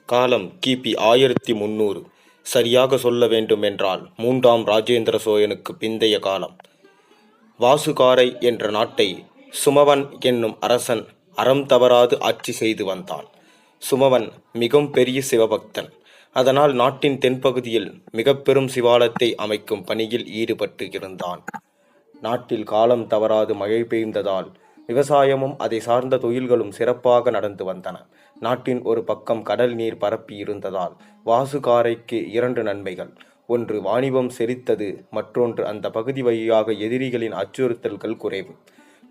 காலம் கிபி 1300. சரியாக சொல்ல வேண்டுமென்றால் 3ஆம் ராஜேந்திர சோழனுக்கு பிந்தைய காலம். வாசுகாரை என்ற நாட்டை சுமவன் என்னும் அரசன் அறம் தவறாது ஆட்சி செய்து வந்தான். சுமவன் மிகவும் பெரிய சிவபக்தன். அதனால் நாட்டின் தென்பகுதியில் மிக பெரும் சிவாலயத்தை அமைக்கும் பணியில் ஈடுபட்டு இருந்தான். நாட்டில் காலம் தவறாது மழை பெய்ந்ததால் விவசாயமும் அதை சார்ந்த தொழில்களும் சிறப்பாக நடந்து வந்தன. நாட்டின் ஒரு பக்கம் கடல் நீர் பரப்பி இருந்ததால் வாசுகாரைக்கு 2 நன்மைகள். ஒன்று, வாணிபம் செழித்தது. மற்றொன்று, அந்த பகுதி வழியாக எதிரிகளின் அச்சுறுத்தல்கள் குறைவு.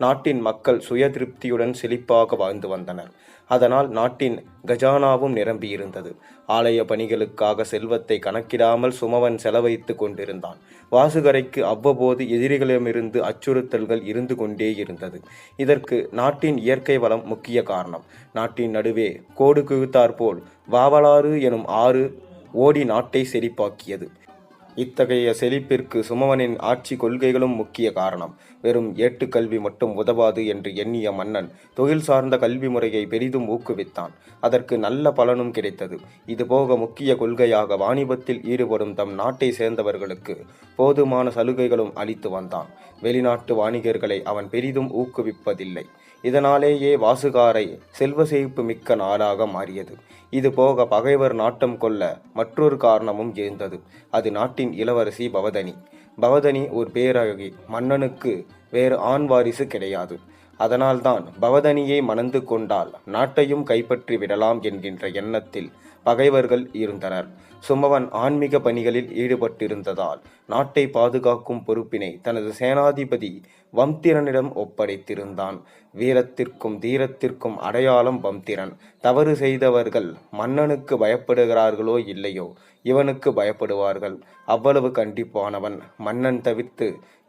நாட்டின் மக்கள் சுய திருப்தியுடன் செழிப்பாக வாழ்ந்து வந்தனர். அதனால் நாட்டின் கஜானாவும் நிரம்பியிருந்தது. ஆலய பணிகளுக்காக செல்வத்தை கணக்கிடாமல் சுமவன் செலவைத்து கொண்டிருந்தான். வாசுகரைக்கு அவ்வப்போது எதிரிகளிடமிருந்து அச்சுறுத்தல்கள் இருந்து கொண்டே இருந்தது. இதற்கு நாட்டின் இயற்கை வளம் முக்கிய காரணம். நாட்டின் நடுவே கோடு குவித்தாற்போல் வாவலாறு எனும் ஆறு ஓடி நாட்டை செழிப்பாக்கியது. இத்தகைய செழிப்பிற்கு சுமவனின் ஆட்சி கொள்கைகளும் முக்கிய காரணம். வெறும் ஏட்டுக்கல்வி மட்டும் உதவாது என்று எண்ணிய மன்னன் தொழில் சார்ந்த கல்வி முறையை பெரிதும் ஊக்குவித்தான். அதற்கு நல்ல பலனும் கிடைத்தது. இதுபோக முக்கிய கொள்கையாக வாணிபத்தில் ஈடுபடும் தம் நாட்டை சேர்ந்தவர்களுக்கு போதுமான சலுகைகளும் அளித்து வந்தான். வெளிநாட்டு வாணிகர்களை அவன் பெரிதும் ஊக்குவிப்பதில்லை. இதனாலேயே வாசுகாரை செல்வ செழிப்பு மிக்க நாடாக மாறியது. இது போக பகைவர் நாட்டம் கொள்ள மற்றொரு காரணமும் இருந்தது. அது நாட்டின் இளவரசி பவதனி. பவதனி ஒரு பேரழகி. மன்னனுக்கு வேறு ஆண் வாரிசு கிடையாது. அதனால்தான் பவதனியை மணந்து கொண்டால் நாட்டையும் கைப்பற்றி விடலாம் என்கின்ற எண்ணத்தில் பகைவர்கள் இருந்தனர். சுமவன் ஆன்மீக பணிகளில் ஈடுபட்டிருந்ததால் நாட்டை பாதுகாக்கும் பொறுப்பினை தனது சேனாதிபதி வம்திரனிடம் ஒப்படைத்திருந்தான். வீரத்திற்கும் தீரத்திற்கும் அடையாளம் வம்திரன். தவறு செய்தவர்கள் மன்னனுக்கு பயப்படுகிறார்களோ இல்லையோ, இவனுக்கு பயப்படுவார்கள். அவ்வளவு கண்டிப்பானவன். மன்னன் தவிர்த்து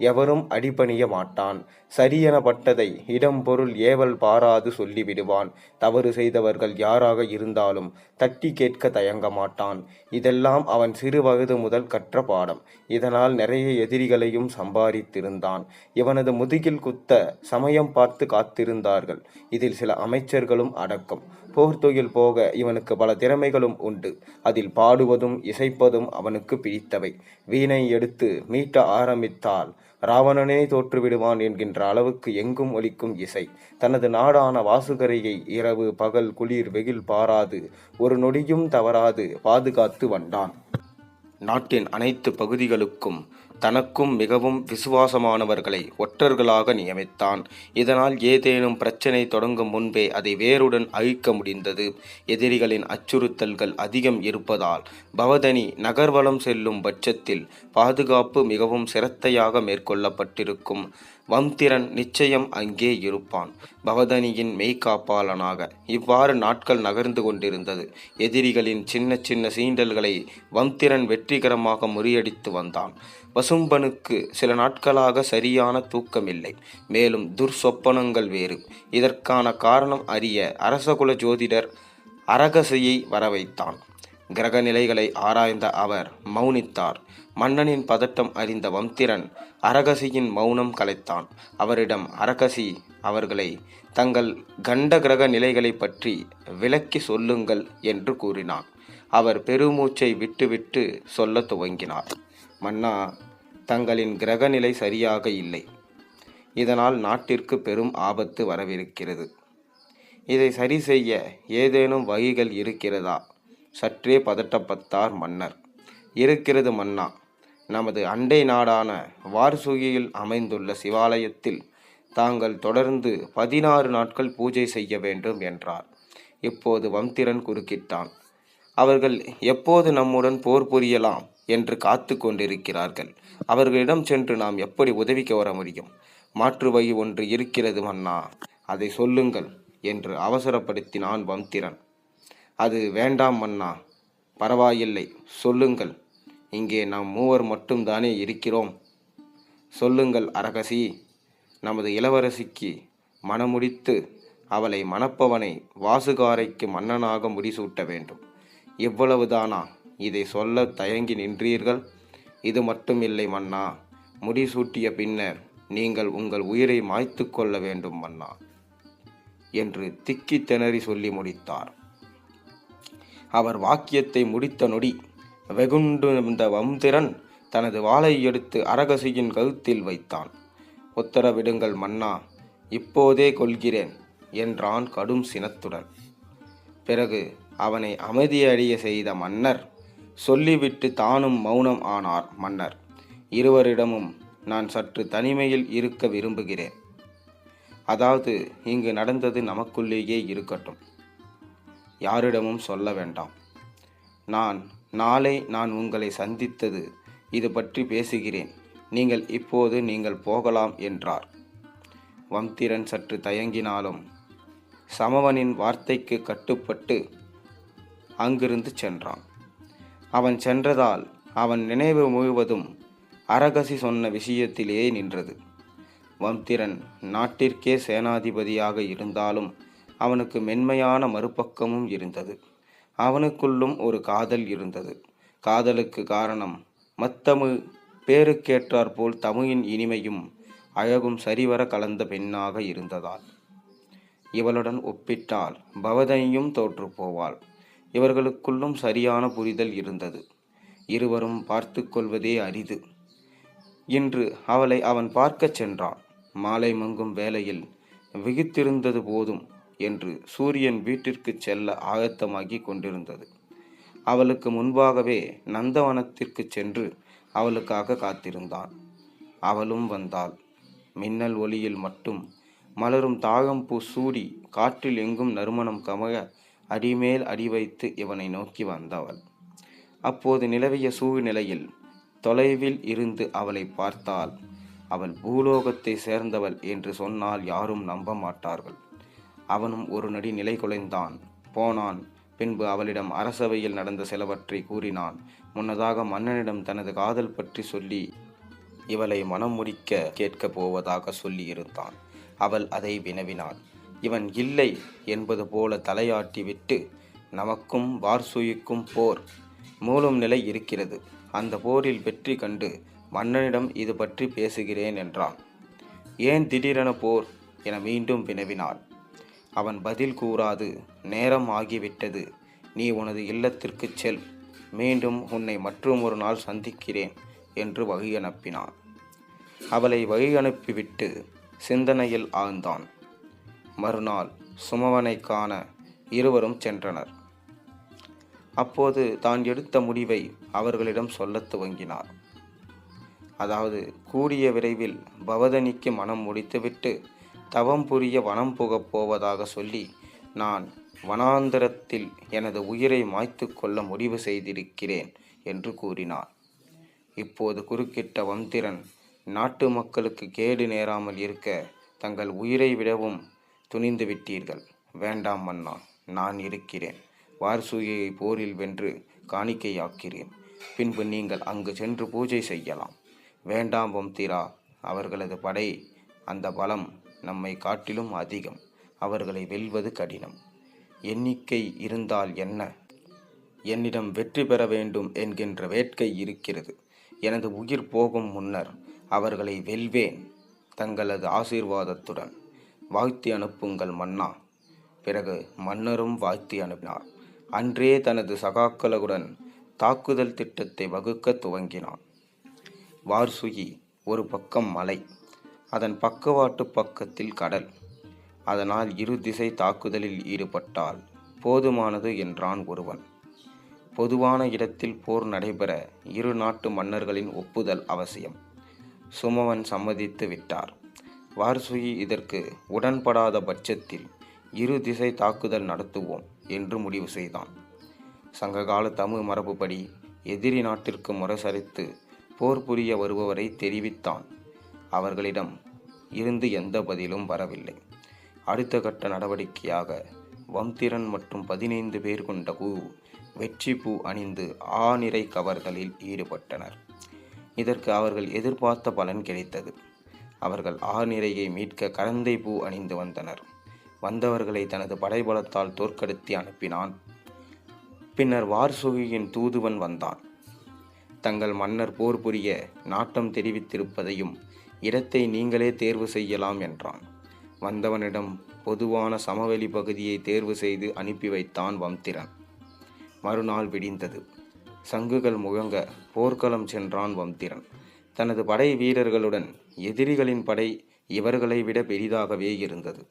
எவரும் அடிபணிய மாட்டான். சரியெனப்பட்டதை இடம் பொருள் ஏவல் பாராது சொல்லிவிடுவான். தவறு செய்தவர்கள் யாராக இருந்தாலும் தட்டி கேட்க தயங்க மாட்டான். இதெல்லாம் அவன் சிறு வயது முதல் கற்ற பாடம். இதனால் நிறைய எதிரிகளையும் சம்பாதித்திருந்தான். இவனது முதுகில் குத்த சமயம் பார்த்து காத்திருந்தார்கள். இதில் சில அமைச்சர்களும் அடக்கம். போர்த்தொழில் போக இவனுக்கு பல திறமைகளும் உண்டு. அதில் பாடுவதும் இசைப்பதும் அவனுக்கு பிடித்தவை. வீணை எடுத்து மீட்ட ஆரம்பித்தால் ராவணனே தோற்றுவிடுவான் என்கின்ற அளவுக்கு எங்கும் ஒலிக்கும் இசை. தனது நாடான வாசுகரையை இரவு பகல் குளிர் வெயில் பாராது ஒரு நொடியும் தவறாது பாதுகாத்து வந்தான். நாட்டின் அனைத்து பகுதிகளுக்கும் தனக்கும் மிகவும் விசுவாசமானவர்களை ஒற்றர்களாக நியமித்தான். இதனால் ஏதேனும் பிரச்சனை தொடங்கும் முன்பே அதை வேருடன் அழிக்க முடிந்தது. எதிரிகளின் அச்சுறுத்தல்கள் அதிகம் இருப்பதால் பவதனி நகர்வலம் செல்லும் பட்சத்தில் பாதுகாப்பு மிகவும் சிரத்தையாக மேற்கொள்ளப்பட்டிருக்கும். வம்திரன் நிச்சயம் அங்கே இருப்பான், பவதனியின் மெய்காப்பாளனாக. இவ்வாறு நாட்கள் நகர்ந்து கொண்டிருந்தது. எதிரிகளின் சின்ன சின்ன சீண்டல்களை வம்திரன் வெற்றிகரமாக முறியடித்து வந்தான். வசும்பனுக்கு சில நாட்களாக சரியான தூக்கமில்லை. மேலும் துர்சொப்பனங்கள் வேறு. இதற்கான காரணம் அறிய அரசகுல ஜோதிடர் அரகசையை வரவைத்தான். கிரக நிலைகளை ஆராய்ந்த அவர் மௌனித்தார். மன்னனின் பதட்டம் அறிந்த வம்திரன் அரகசியின் மௌனம் கலைத்தான். அவரிடம் அரகசி அவர்களை தங்கள் கண்ட கிரக நிலைகளை பற்றி விளக்கி சொல்லுங்கள் என்று கூறினான். அவர் பெருமூச்சை விட்டுவிட்டு சொல்ல துவங்கினார். மன்னா, தங்களின் கிரகநிலை சரியாக இல்லை. இதனால் நாட்டிற்கு பெரும் ஆபத்து வரவிருக்கிறது. இதை சரி செய்ய ஏதேனும் வழிகள் இருக்கிறதா? சற்றே பதட்டப்பட்டார் மன்னர். இருக்கிறது மன்னா. நமது அண்டை நாடான வார்சுகியில் அமைந்துள்ள சிவாலயத்தில் தாங்கள் தொடர்ந்து 16 நாட்கள் பூஜை செய்ய வேண்டும் என்றார். இப்போது வம்திரன் குறுக்கிட்டான். அவர்கள் எப்போது நம்முடன் போர் புரியலாம் என்று காத்து கொண்டிருக்கிறார்கள். அவர்களிடம் சென்று நாம் எப்படி உதவிக்கு வர முடியும்? மாற்று வழி ஒன்று இருக்கிறது மன்னா, அதை சொல்லுங்கள் என்று அவசரப்படுத்தினான் வம்திரன். அது வேண்டாம் மன்னா. பரவாயில்லை, சொல்லுங்கள். இங்கே நாம் 3 மட்டும்தானே இருக்கிறோம். சொல்லுங்கள் அரகசி. நமது இளவரசிக்கு மணமுடித்து அவளை மணப்பவனை வாசுகாரைக்கு மன்னனாக முடிசூட்ட வேண்டும். இவ்வளவுதானா? இதை சொல்ல தயங்கி நின்றீர்கள். இது மட்டும் இல்லை மன்னா. முடிசூட்டிய பின்னர் நீங்கள் உங்கள் உயிரை மாய்த்து கொள்ள வேண்டும் மன்னா என்று திக்கி திணறி சொல்லி முடித்தார். அவர் வாக்கியத்தை முடித்த நொடி வெகுண்டிருந்த வம்திரன் தனது வாளை எடுத்து அரகசியின் கழுத்தில் வைத்தான். உத்தரவிடுங்கள் மன்னா, இப்போதே கொல்கிறேன் என்றான் கடும் சினத்துடன். பிறகு அவனை அமைதியடைய செய்த மன்னர் சொல்லிவிட்டு தானும் மௌனம் ஆனார். மன்னர், இருவரிடமும் நான் சற்று தனிமையில் இருக்க விரும்புகிறேன். அதாவது இங்கு நடந்தது நமக்குள்ளேயே இருக்கட்டும், யாரிடமும் சொல்ல வேண்டாம். நாளை நான் உங்களை சந்தித்தது இது பற்றி பேசுகிறேன். நீங்கள் போகலாம் என்றார். வம்திரன் சற்று தயங்கினாலும் சமவனின் வார்த்தைக்கு கட்டுப்பட்டு அங்கிருந்து சென்றான். அவன் சென்றதால் அவன் நினைவு முழுவதும் அரகசி சொன்ன விஷயத்திலே நின்றது. வம்திரன் நாட்டிற்கே சேனாதிபதியாக இருந்தாலும் அவனுக்கு மென்மையான மறுபக்கமும் இருந்தது. அவனுக்குள்ளும் ஒரு காதல் இருந்தது. காதலுக்கு காரணம் மத்தமிழ் பேருக்கேற்றாற்போல் தமிழின் இனிமையும் அழகும் சரிவர கலந்த பெண்ணாக இருந்ததால். இவளுடன் ஒப்பிட்டால் பவதனியும் தோற்று போவாள். இவர்களுக்குள்ளும் சரியான புரிதல் இருந்தது. இருவரும் பார்த்து கொள்வதே அரிது. இன்று அவளை அவன் பார்க்கச் சென்றான். மாலை மங்கும் வேளையில் விழித்திருந்தது போதும் என்று சூரியன் வீட்டிற்கு செல்ல ஆயத்தமாகி கொண்டிருந்தது. அவளுக்கு முன்பாகவே நந்தவனத்திற்கு சென்று அவளுக்காக காத்திருந்தான். அவளும் வந்தாள். மின்னல் ஒளியில் மட்டும் மலரும் தாழம்பூ சூடி காற்றில் எங்கும் நறுமணம் கமழ அடிமேல் அடி வைத்து இவனை நோக்கி வந்தவள். அப்போது நிலவிய சூழ்நிலையில் தொலைவில் இருந்து அவளை பார்த்தால் அவள் பூலோகத்தை சேர்ந்தவள் என்று சொன்னால் யாரும் நம்ப மாட்டார்கள். அவனும் ஒரு நடி நிலை குலைந்தான் போனான். பின்பு அவளிடம் அரசவையில் நடந்த சிலவற்றை கூறினான். முன்னதாக மன்னனிடம் தனது காதல் பற்றி சொல்லி இவளை மனம் முடிக்க கேட்கப் போவதாக சொல்லியிருந்தான். அவள் அதை வினவினாள். இவன் இல்லை என்பது போல தலையாட்டிவிட்டு, நமக்கும் வார்சுயிக்கும் போர் மூலம் நிலை இருக்கிறது. அந்த போரில் வெற்றி கண்டு மன்னனிடம் இது பற்றி பேசுகிறேன் என்றான். ஏன் திடீரென போர் என மீண்டும் வினவினாள். அவன் பதில் கூறாது, நேரம் ஆகிவிட்டது, நீ உனது இல்லத்திற்கு செல், மீண்டும் உன்னை மற்றொரு நாள் சந்திக்கிறேன் என்று வழி அனுப்பினான். அவளை வழி அனுப்பிவிட்டு சிந்தனையில் ஆழ்ந்தான். மறுநாள் சுமவனை காண இருவரும் சென்றனர். அப்போது தான் எடுத்த முடிவை அவர்களிடம் சொல்லத் துவங்கினார். அதாவது கூடிய விரைவில் பவதனிக்கு மனம் முடித்துவிட்டு தவம் புரிய வனம் புகப் போவதாக சொல்லி நான் வனாந்தரத்தில் எனது உயிரை மாய்த்து கொள்ள முடிவு செய்திருக்கிறேன் என்று கூறினார். இப்போது குறுக்கிட்ட வம்திரன், நாட்டு மக்களுக்கு கேடு நேராமல் இருக்க தங்கள் உயிரை விடவும் துணிந்து விட்டீர்கள். வேண்டாம் மன்னா, நான் இருக்கிறேன். வார்சூயை போரில் வென்று காணிக்கையாக்கிறேன். பின்பு நீங்கள் அங்கு சென்று பூஜை செய்யலாம். வேண்டாம் வம்திரா, அவர்களது படை அந்த பலம் நம்மை காட்டிலும் அதிகம். அவர்களை வெல்வது கடினம். எண்ணிக்கை இருந்தால் என்ன, என்னிடம் வெற்றி பெற வேண்டும் என்கின்ற வேட்கை இருக்கிறது. எனது உயிர் போகும் முன்னர் அவர்களை வெல்வேன். தங்களது ஆசீர்வாதத்துடன் வாழ்த்தி அனுப்புங்கள் மன்னா. பிறகு மன்னரும் வாழ்த்தி அனுப்பினார். அன்றே தனது சகாக்களுடன் தாக்குதல் திட்டத்தை வகுக்க துவங்கினான். வார்சுயி ஒரு பக்கம் மலை, அதன் பக்கவாட்டு பக்கத்தில் கடல். அதனால் இரு திசை தாக்குதலில் ஈடுபட்டால் போதுமானது என்றான் ஒருவன். பொதுவான இடத்தில் போர் நடைபெற இரு நாட்டு மன்னர்களின் ஒப்புதல் அவசியம். சுமவன் சம்மதித்து விட்டார். வார்சுயி இதற்கு உடன்படாத பட்சத்தில் இரு திசை தாக்குதல் நடத்துவோம் என்று முடிவு செய்தான். சங்ககால தமிழ் மரபுப்படி எதிரி நாட்டிற்கு முரசரித்து போர் புரிய வருபவரை தெரிவித்தான். அவர்களிடம் இருந்து எந்த பதிலும் வரவில்லை. அடுத்த கட்ட நடவடிக்கையாக வம்திரன் மற்றும் 15 பேர் கொண்ட குழு வெற்றி பூ அணிந்து ஆநிறை கவர்களில் ஈடுபட்டனர். இதற்கு அவர்கள் எதிர்பார்த்த பலன் கிடைத்தது. அவர்கள் ஆநிறையை மீட்க கரந்தை பூ அணிந்து வந்தனர். வந்தவர்களை தனது படைபலத்தால் தோற்கடித்து அனுப்பினான். பின்னர் வார்சுகியின் தூதுவன் வந்தான். தங்கள் மன்னர் போர் புரிய நாட்டம் தெரிவித்திருப்பதையும் இடத்தை நீங்களே தேர்வு செய்யலாம் என்றான். வந்தவனிடம் பொதுவான சமவெளி பகுதியை தேர்வு செய்து அனுப்பி வைத்தான் வம்திரன். மறுநாள் விடிந்தது. சங்குகள் முழங்க போர்க்களம் சென்றான் வம்திரன். தனது படை வீரர்களுடன். எதிரிகளின் படை இவர்களை விட பெரிதாகவே இருந்தது.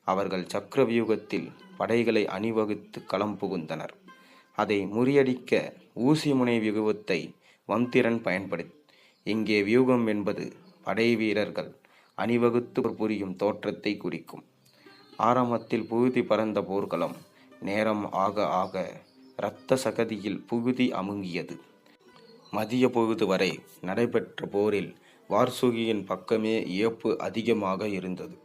அவர்கள் சக்கரவியூகத்தில் படைகளை அணிவகுத்து களம் புகுந்தனர். அதை முறியடிக்க ஊசி முனை வியூகத்தை வம்திரன் பயன்படுத்தி. இங்கே வியூகம் என்பது படை வீரர்கள் அணிவகுத்து புரியும் தோற்றத்தை குறிக்கும். ஆரம்பத்தில் புகுதி பறந்த போர்க்களம் நேரம் ஆக ஆக இரத்த சகதியில் புகுதி அமுங்கியது. மதிய பொழுது வரை நடைபெற்ற போரில் வார்சுகியின் பக்கமே இழப்பு அதிகமாக இருந்தது.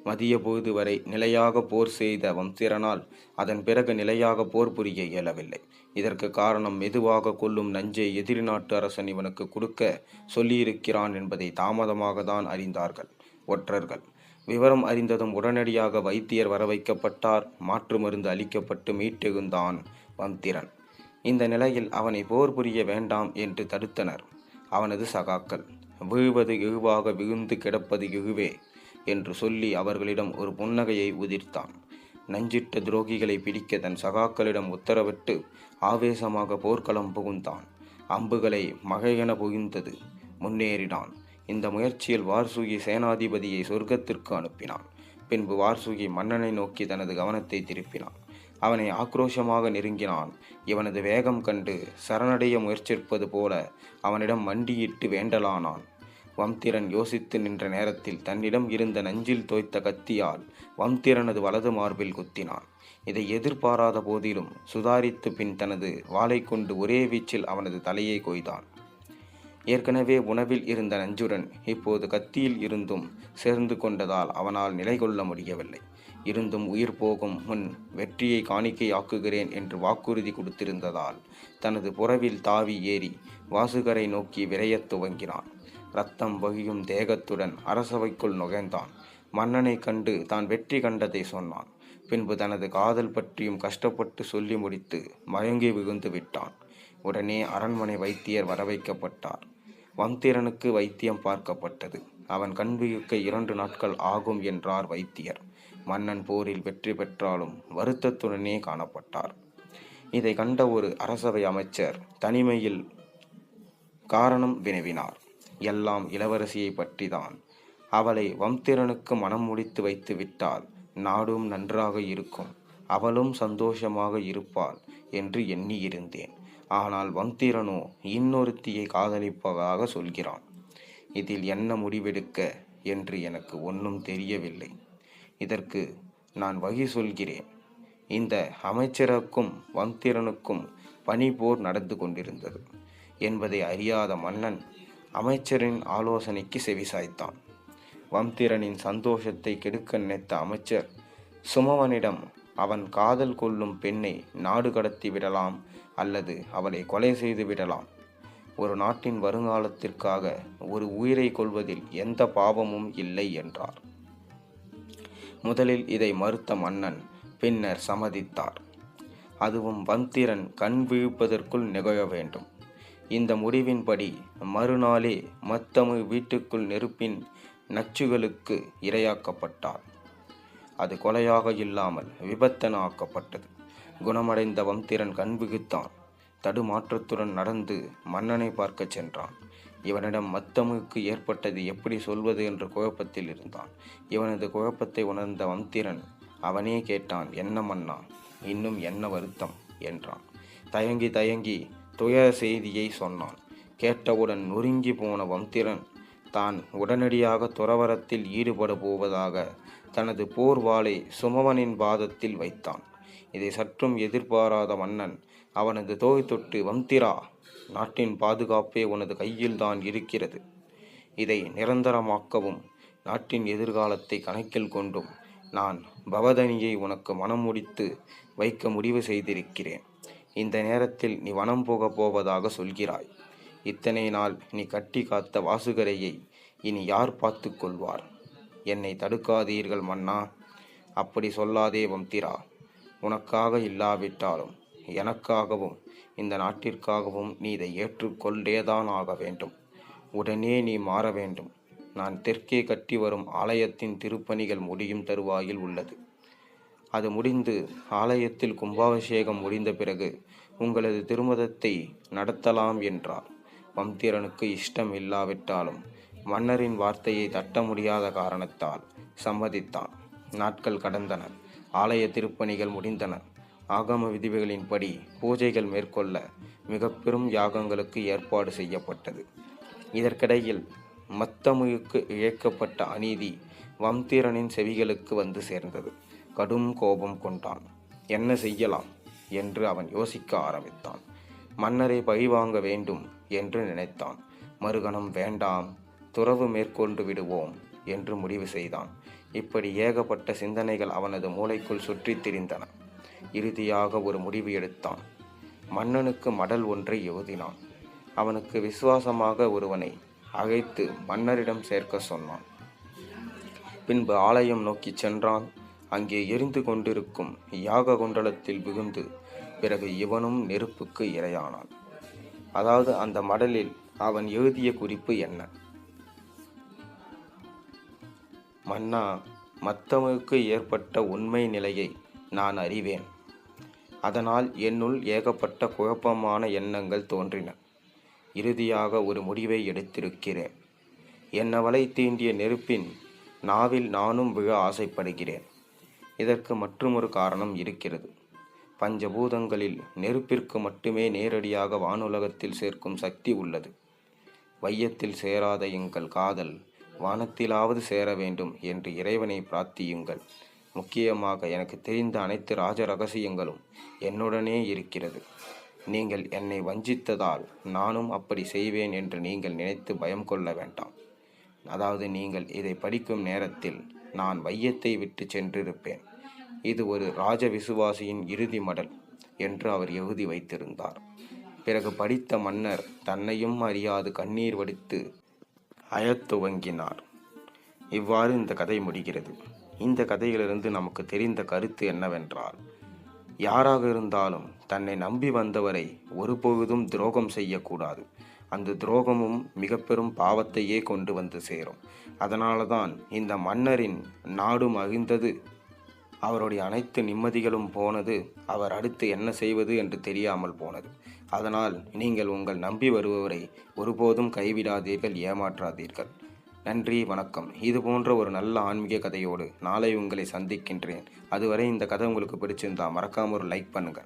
மதிய பொழுது வரை நிலையாக போர் செய்த வம்திரனால் அதன் பிறகு நிலையாக போர் புரிய இயலவில்லை. இதற்கு காரணம் மெதுவாக கொல்லும் நஞ்சை எதிரி நாட்டு அரசன் இவனுக்கு கொடுக்க சொல்லியிருக்கிறான் என்பதை தாமதமாக தான் அறிந்தார்கள் ஒற்றர்கள். விவரம் அறிந்ததும் உடனடியாக வைத்தியர் வர வைக்கப்பட்டார். மாற்று மருந்து அளிக்கப்பட்டு மீட்டெழுந்தான் வம்திரன். இந்த நிலையில் அவனை போர் புரிய வேண்டாம் என்று தடுத்தனர் அவனது சகாக்கள். விழுவது இழுவாக விழுந்து கிடப்பது இழுவே என்று சொல்லி அவர்களிடம் ஒரு புன்னகையை உதிர்த்தான். நஞ்சிட்ட துரோகிகளை பிடிக்க தன் சகாக்களிடம் உத்தரவிட்டு ஆவேசமாக போர்க்களம் புகுந்தான். அம்புகளை மழையென புகுந்தது. முன்னேறினான். இந்த முயற்சியில் வார்சுகி சேனாதிபதியை சொர்க்கத்திற்கு அனுப்பினான். பின்பு வார்சுகி மன்னனை நோக்கி தனது கவனத்தை திருப்பினான். அவனை ஆக்ரோஷமாக நெருங்கினான். இவனது வேகம் கண்டு சரணடைய முயற்சிப்பது போல அவனிடம் மண்டியிட்டு வேண்டலானான். வம்திரன் யோசித்து நின்ற நேரத்தில் தன்னிடம் இருந்த நஞ்சில் தோய்த்த கத்தியால் வம்திரனது வலது மார்பில் குத்தினான். இதை எதிர்பாராத போதிலும் சுதாரித்து பின் தனது வாளை கொண்டு ஒரே வீச்சில் அவனது தலையை கொய்தான். ஏற்கனவே உணவில் இருந்த நஞ்சுடன் இப்போது கத்தியில் இருந்தும் சேர்ந்து கொண்டதால் அவனால் நிலை கொள்ள முடியவில்லை. இருந்தும் உயிர் போகும் முன் வெற்றியை காணிக்கை ஆக்குகிறேன் என்று வாக்குறுதி கொடுத்திருந்ததால் தனது புறவில் தாவி ஏறி வாசுகரை நோக்கி விரையத் துவங்கினான். இரத்தம் வகியும் தேகத்துடன் அரசவைக்குள் நுழைந்தான். மன்னனை கண்டு தான் வெற்றி கண்டதை சொன்னான். பின்பு தனது காதல் பற்றியும் கஷ்டப்பட்டு சொல்லி முடித்து மயங்கி விழுந்து விட்டான். உடனே அரண்மனை வைத்தியர் வரவைக்கப்பட்டார். வம்திரனுக்கு வைத்தியம் பார்க்கப்பட்டது. அவன் கண் விழிக்க 2 நாட்கள் ஆகும் என்றார் வைத்தியர். மன்னன் போரில் வெற்றி பெற்றாலும் வருத்தத்துடனே காணப்பட்டார். இதை கண்ட ஒரு அரசவை அமைச்சர் தனிமையில் காரணம் வினவினார். எல்லாம் இளவரசியை பற்றிதான். அவளை வம்திரனுக்கு மனம் முடித்து வைத்து விட்டால் நாடும் நன்றாக இருக்கும், அவளும் சந்தோஷமாக இருப்பாள் என்று எண்ணியிருந்தேன். ஆனால் வம்திரனோ இன்னொருத்தியை காதலிப்பதாக சொல்கிறான். இதில் என்ன முடிவெடுக்க என்று எனக்கு ஒன்றும் தெரியவில்லை. இதற்கு நான் வழி சொல்கிறேன். இந்த அமைச்சருக்கும் வம்திரனுக்கும் பனிபோர் நடந்து கொண்டிருந்தது என்பதை அறியாத மன்னன் அமைச்சரின் ஆலோசனைக்கு செவிசாய்த்தான். வம்திரனின் சந்தோஷத்தை கெடுக்க நினைத்த அமைச்சர் சுமவனிடம் அவன் காதல் கொள்ளும் பெண்ணை நாடு கடத்தி விடலாம் அல்லது அவளை கொலை செய்து விடலாம். ஒரு நாட்டின் வருங்காலத்திற்காக ஒரு உயிரை கொள்வதில் எந்த பாவமும் இல்லை என்றார். முதலில் இதை மறுத்த மன்னன் பின்னர் சம்மதித்தார். அதுவும் வம்திரன் கண் விழிப்பதற்குள் நிகழ வேண்டும். இந்த முடிவின்படி மறுநாளே மத்தமிழ் வீட்டுக்குள் நெருப்பின் நச்சுகளுக்கு இரையாக்கப்பட்டார். அது கொலையாக இல்லாமல் விபத்தென ஆக்கப்பட்டது. குணமடைந்த வம்திரன் கண் விழித்தான். தடுமாற்றத்துடன் நடந்து மன்னனை பார்க்கச் சென்றான். இவனிடம் மத்தமுக்கு ஏற்பட்டது எப்படி சொல்வது என்ற குழப்பத்தில் இருந்தான். இவனது குழப்பத்தை உணர்ந்த வம்திரன் அவனே கேட்டான், என்ன மன்னா, இன்னும் என்ன வருத்தம் என்றான். தயங்கி தயங்கி துயர செய்தியை சொன்னான். கேட்டவுடன் நொறுங்கி போன வம்திரன் தான் உடனடியாக துறவரத்தில் ஈடுபட போவதாக தனது போர் வாளை சுமவனின் பாதத்தில் வைத்தான். இதை சற்றும் எதிர்பாராத மன்னன் அவனது தோய் தொட்டு, வம்திரா, நாட்டின் பாதுகாப்பே உனது கையில்தான் இருக்கிறது. இதை நிரந்தரமாக்கவும் நாட்டின் எதிர்காலத்தை கணக்கில் கொண்டும் நான் பவதனியை உனக்கு மனம் முடித்து வைக்க முடிவு செய்திருக்கிறேன். இந்த நேரத்தில் நீ வனம் போகப் போவதாக சொல்கிறாய். இத்தனை நாள் நீ கட்டி காத்த வாசுகரையை இனி யார் பார்த்து கொள்வார்? என்னை தடுக்காதீர்கள் மன்னா. அப்படி சொல்லாதே வம்திரா. உனக்காக இல்லாவிட்டாலும் எனக்காகவும் இந்த நாட்டிற்காகவும் நீ இதை ஏற்றுக்கொண்டேதான் ஆக வேண்டும். உடனே நீ மாற வேண்டும். நான் தெற்கே கட்டி வரும் ஆலயத்தின் திருப்பணிகள் முடியும் தருவாயில் உள்ளது. அது முடிந்து ஆலயத்தில் கும்பாபிஷேகம் முடிந்த பிறகு உங்களது திருமணத்தை நடத்தலாம் என்றார். வம்திரனுக்கு இஷ்டம் இல்லாவிட்டாலும் மன்னரின் வார்த்தையை தட்ட முடியாத காரணத்தால் சம்மதித்தான். நாட்கள் கடந்தன. ஆலய திருப்பணிகள் முடிந்தன. ஆகம விதிகளின்படி பூஜைகள் மேற்கொள்ள மிக பெரும் யாகங்களுக்கு ஏற்பாடு செய்யப்பட்டது. இதற்கிடையில் மத்தமுவுக்கு இழைக்கப்பட்ட அநீதி வம்திரனின் செவிகளுக்கு வந்து சேர்ந்தது. கடும் கோபம் கொண்டான். என்ன செய்யலாம் என்று அவன் யோசிக்க ஆரம்பித்தான். மன்னரை பழிவாங்க வேண்டும் என்று நினைத்தான். மறுகணம் வேண்டாம், துறவு மேற்கொண்டு விடுவோம் என்று முடிவு செய்தான். இப்படி ஏகப்பட்ட சிந்தனைகள் அவனது மூளைக்குள் சுற்றித் திரிந்தன. இறுதியாக ஒரு முடிவு எடுத்தான். மன்னனுக்கு மடல் ஒன்றை எழுதினான். அவனுக்கு விசுவாசமாக ஒருவனை அழைத்து மன்னரிடம் சேர்க்க சொன்னான். பின்பு ஆலயம் நோக்கி சென்றான். அங்கே எரிந்து கொண்டிருக்கும் யாக குண்டலத்தில் விழுந்து பிறகு இவனும் நெருப்புக்கு இரையானான். அதாவது அந்த மடலில் அவன் எழுதிய குறிப்பு என்ன? மன்னா, மத்தமுவுக்கு ஏற்பட்ட உண்மை நிலையை நான் அறிவேன். அதனால் என்னுள் ஏகப்பட்ட குழப்பமான எண்ணங்கள் தோன்றின. இறுதியாக ஒரு முடிவை எடுத்திருக்கிறேன். என்னவளை தீண்டிய நெருப்பின் நாவில் நானும் விழ ஆசைப்படுகிறேன். இதற்கு மற்றுமொரு காரணம் இருக்கிறது. பஞ்சபூதங்களில் நெருப்பிற்கு மட்டுமே நேரடியாக வானுலகத்தில் சேர்க்கும் சக்தி உள்ளது. வையத்தில் சேராத எங்கள் காதல் வானத்திலாவது சேர வேண்டும் என்று இறைவனை பிரார்த்தியுங்கள். முக்கியமாக எனக்கு தெரிந்த அனைத்து ராஜ ரகசியங்களும் என்னுடனே இருக்கிறது. நீங்கள் என்னை வஞ்சித்ததால் நானும் அப்படி செய்வேன் என்று நீங்கள் நினைத்து பயம் கொள்ள வேண்டாம். அதாவது நீங்கள் இதை படிக்கும் நேரத்தில் நான் வையத்தை விட்டு சென்றிருப்பேன். இது ஒரு ராஜ விசுவாசியின் இறுதி மடல் என்று அவர் எழுதி வைத்திருந்தார். பிறகு படித்த மன்னர் தன்னையும் அறியாது கண்ணீர் வடித்து அழத் துவங்கினார். இவ்வாறு இந்த கதை முடிகிறது. இந்த கதையிலிருந்து நமக்கு தெரிந்த கருத்து என்னவென்றால், யாராக இருந்தாலும் தன்னை நம்பி வந்தவரை ஒருபொழுதும் துரோகம் செய்யக்கூடாது. அந்த துரோகமும் மிக பெரும் பாவத்தையே கொண்டு வந்து சேரும். அதனால தான் இந்த மன்னரின் நாடு மகிழ்ந்தது, அவருடைய அனைத்து நிம்மதிகளும் போனது, அவர் அடுத்து என்ன செய்வது என்று தெரியாமல் போனது. அதனால் நீங்கள் உங்கள் நம்பி வருபவரை ஒருபோதும் கைவிடாதீர்கள், ஏமாற்றாதீர்கள். நன்றி, வணக்கம். இது போன்ற ஒரு நல்ல ஆன்மீக கதையோடு நாளை உங்களை சந்திக்கின்றேன். அதுவரை இந்த கதை உங்களுக்கு பிடிச்சிருந்தா மறக்காம ஒரு லைக் பண்ணுங்கள்.